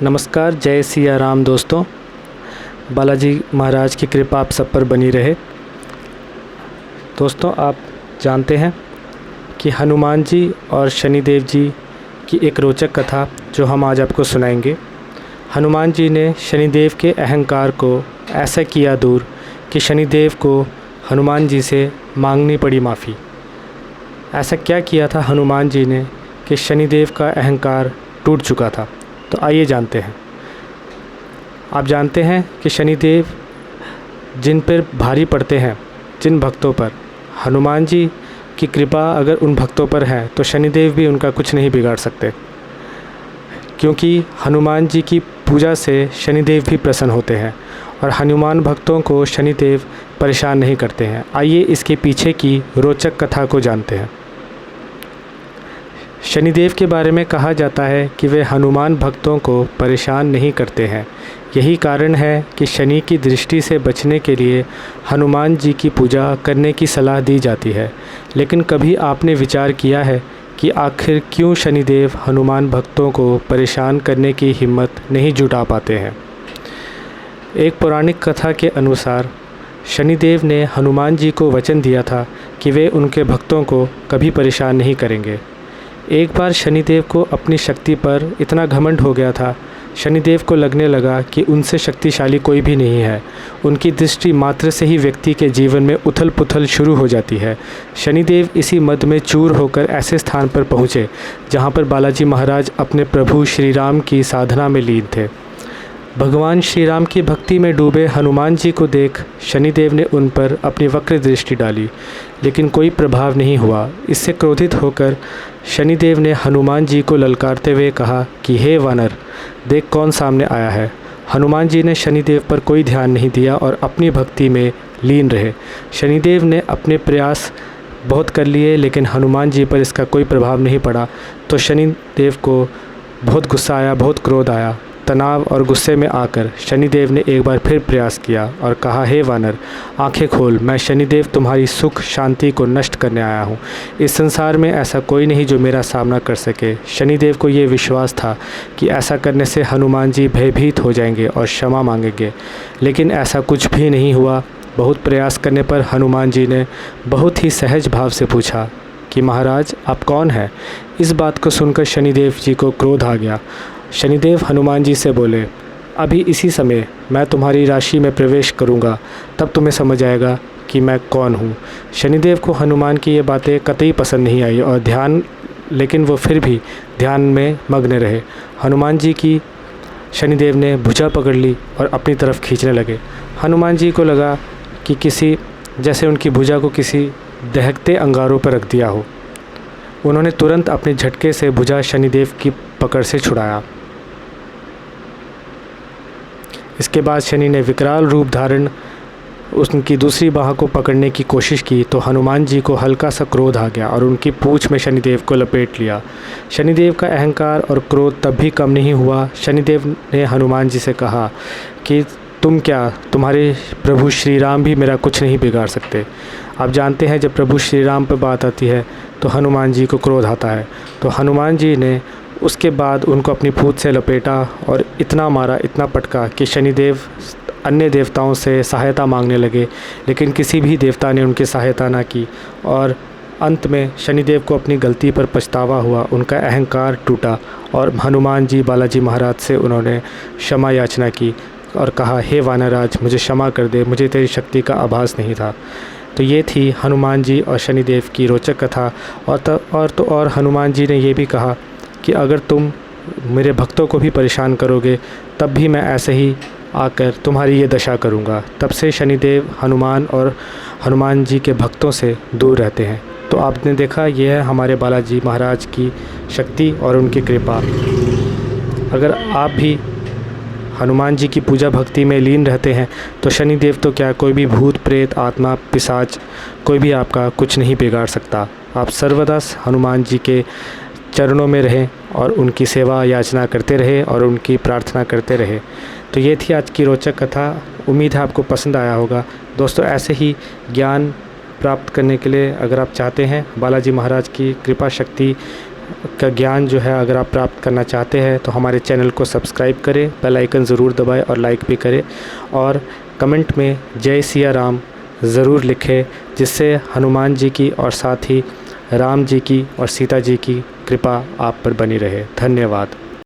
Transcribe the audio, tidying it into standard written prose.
नमस्कार, जय सिया राम दोस्तों। बालाजी महाराज की कृपा आप सब पर बनी रहे। दोस्तों, आप जानते हैं कि हनुमान जी और शनिदेव जी की एक रोचक कथा जो हम आज आपको सुनाएंगे। हनुमान जी ने शनिदेव के अहंकार को ऐसा किया दूर कि शनिदेव को हनुमान जी से मांगनी पड़ी माफ़ी। ऐसा क्या किया था हनुमान जी ने कि शनिदेव का अहंकार टूट चुका था? तो आइए जानते हैं। आप जानते हैं कि शनिदेव जिन पर भारी पड़ते हैं, जिन भक्तों पर, हनुमान जी की कृपा अगर उन भक्तों पर है तो शनिदेव भी उनका कुछ नहीं बिगाड़ सकते, क्योंकि हनुमान जी की पूजा से शनिदेव भी प्रसन्न होते हैं और हनुमान भक्तों को शनिदेव परेशान नहीं करते हैं। आइए इसके पीछे की रोचक कथा को जानते हैं। शनिदेव के बारे में कहा जाता है कि वे हनुमान भक्तों को परेशान नहीं करते हैं। यही कारण है कि शनि की दृष्टि से बचने के लिए हनुमान जी की पूजा करने की सलाह दी जाती है। लेकिन कभी आपने विचार किया है कि आखिर क्यों शनिदेव हनुमान भक्तों को परेशान करने की हिम्मत नहीं जुटा पाते हैं? एक पौराणिक कथा के अनुसार शनिदेव ने हनुमान जी को वचन दिया था कि वे उनके भक्तों को कभी परेशान नहीं करेंगे। एक बार शनिदेव को अपनी शक्ति पर इतना घमंड हो गया था। शनिदेव को लगने लगा कि उनसे शक्तिशाली कोई भी नहीं है। उनकी दृष्टि मात्र से ही व्यक्ति के जीवन में उथल पुथल शुरू हो जाती है। शनिदेव इसी मद में चूर होकर ऐसे स्थान पर पहुँचे जहाँ पर बालाजी महाराज अपने प्रभु श्री राम की साधना में लीन थे। भगवान श्री राम की भक्ति में डूबे हनुमान जी को देख शनिदेव ने उन पर अपनी वक्र दृष्टि डाली, लेकिन कोई प्रभाव नहीं हुआ। इससे क्रोधित होकर शनिदेव ने हनुमान जी को ललकारते हुए कहा कि हे वानर, देख कौन सामने आया है। हनुमान जी ने शनिदेव पर कोई ध्यान नहीं दिया और अपनी भक्ति में लीन रहे। शनिदेव ने अपने प्रयास बहुत कर लिए, लेकिन हनुमान जी पर इसका कोई प्रभाव नहीं पड़ा। तो शनिदेव को बहुत गुस्सा आया, बहुत क्रोध आया। तनाव और गुस्से में आकर शनिदेव ने एक बार फिर प्रयास किया और कहा, हे वानर, आंखें खोल। मैं शनिदेव तुम्हारी सुख शांति को नष्ट करने आया हूँ। इस संसार में ऐसा कोई नहीं जो मेरा सामना कर सके। शनिदेव को ये विश्वास था कि ऐसा करने से हनुमान जी भयभीत हो जाएंगे और क्षमा मांगेंगे, लेकिन ऐसा कुछ भी नहीं हुआ। बहुत प्रयास करने पर हनुमान जी ने बहुत ही सहज भाव से पूछा कि महाराज, आप कौन हैं? इस बात को सुनकर शनिदेव जी को क्रोध आ गया। शनिदेव हनुमान जी से बोले, अभी इसी समय मैं तुम्हारी राशि में प्रवेश करूंगा, तब तुम्हें समझ आएगा कि मैं कौन हूं। शनिदेव को हनुमान की ये बातें कतई पसंद नहीं आई और लेकिन वो फिर भी ध्यान में मग्न रहे। हनुमान जी की शनिदेव ने भुजा पकड़ ली और अपनी तरफ खींचने लगे। हनुमान जी को लगा कि जैसे उनकी भुजा को किसी दहकते अंगारों पर रख दिया हो। उन्होंने तुरंत अपने झटके से भुजा शनिदेव की पकड़ से छुड़ाया। इसके बाद शनि ने विकराल रूप धारण उनकी दूसरी बाह को पकड़ने की कोशिश की तो हनुमान जी को हल्का सा क्रोध आ गया और उनकी पूंछ में शनिदेव को लपेट लिया। शनिदेव का अहंकार और क्रोध तब भी कम नहीं हुआ। शनिदेव ने हनुमान जी से कहा कि तुम क्या, तुम्हारे प्रभु श्री राम भी मेरा कुछ नहीं बिगाड़ सकते। आप जानते हैं, जब प्रभु श्री राम पर बात आती है तो हनुमान जी को क्रोध आता है। तो हनुमान जी ने उसके बाद उनको अपनी पूंछ से लपेटा और इतना मारा, इतना पटका कि शनिदेव अन्य देवताओं से सहायता मांगने लगे, लेकिन किसी भी देवता ने उनकी सहायता ना की और अंत में शनिदेव को अपनी गलती पर पछतावा हुआ। उनका अहंकार टूटा और हनुमान जी बालाजी महाराज से उन्होंने क्षमा याचना की और कहा, हे वानराज, मुझे क्षमा कर दे, मुझे तेरी शक्ति का आभास नहीं था। तो ये थी हनुमान जी और शनिदेव की रोचक कथा। और हनुमान जी ने ये भी कहा कि अगर तुम मेरे भक्तों को भी परेशान करोगे तब भी मैं ऐसे ही आकर तुम्हारी ये दशा करूँगा। तब से शनिदेव हनुमान और हनुमान जी के भक्तों से दूर रहते हैं। तो आपने देखा, ये है हमारे बालाजी महाराज की शक्ति और उनकी कृपा। अगर आप भी हनुमान जी की पूजा भक्ति में लीन रहते हैं तो शनिदेव तो क्या, कोई भी भूत प्रेत आत्मा पिशाच कोई भी आपका कुछ नहीं बिगाड़ सकता। आप सर्वदा हनुमान जी के चरणों में रहें और उनकी सेवा याचना करते रहे और उनकी प्रार्थना करते रहे। तो ये थी आज की रोचक कथा। उम्मीद है आपको पसंद आया होगा। दोस्तों, ऐसे ही ज्ञान प्राप्त करने के लिए अगर आप चाहते हैं बालाजी महाराज की कृपा शक्ति का ज्ञान जो है अगर आप प्राप्त करना चाहते हैं तो हमारे चैनल को सब्सक्राइब करें, बेल आइकन ज़रूर दबाएं और लाइक भी करें, और कमेंट में जय सिया राम ज़रूर लिखें, जिससे हनुमान जी की और साथ ही राम जी की और सीता जी की कृपा आप पर बनी रहे। धन्यवाद।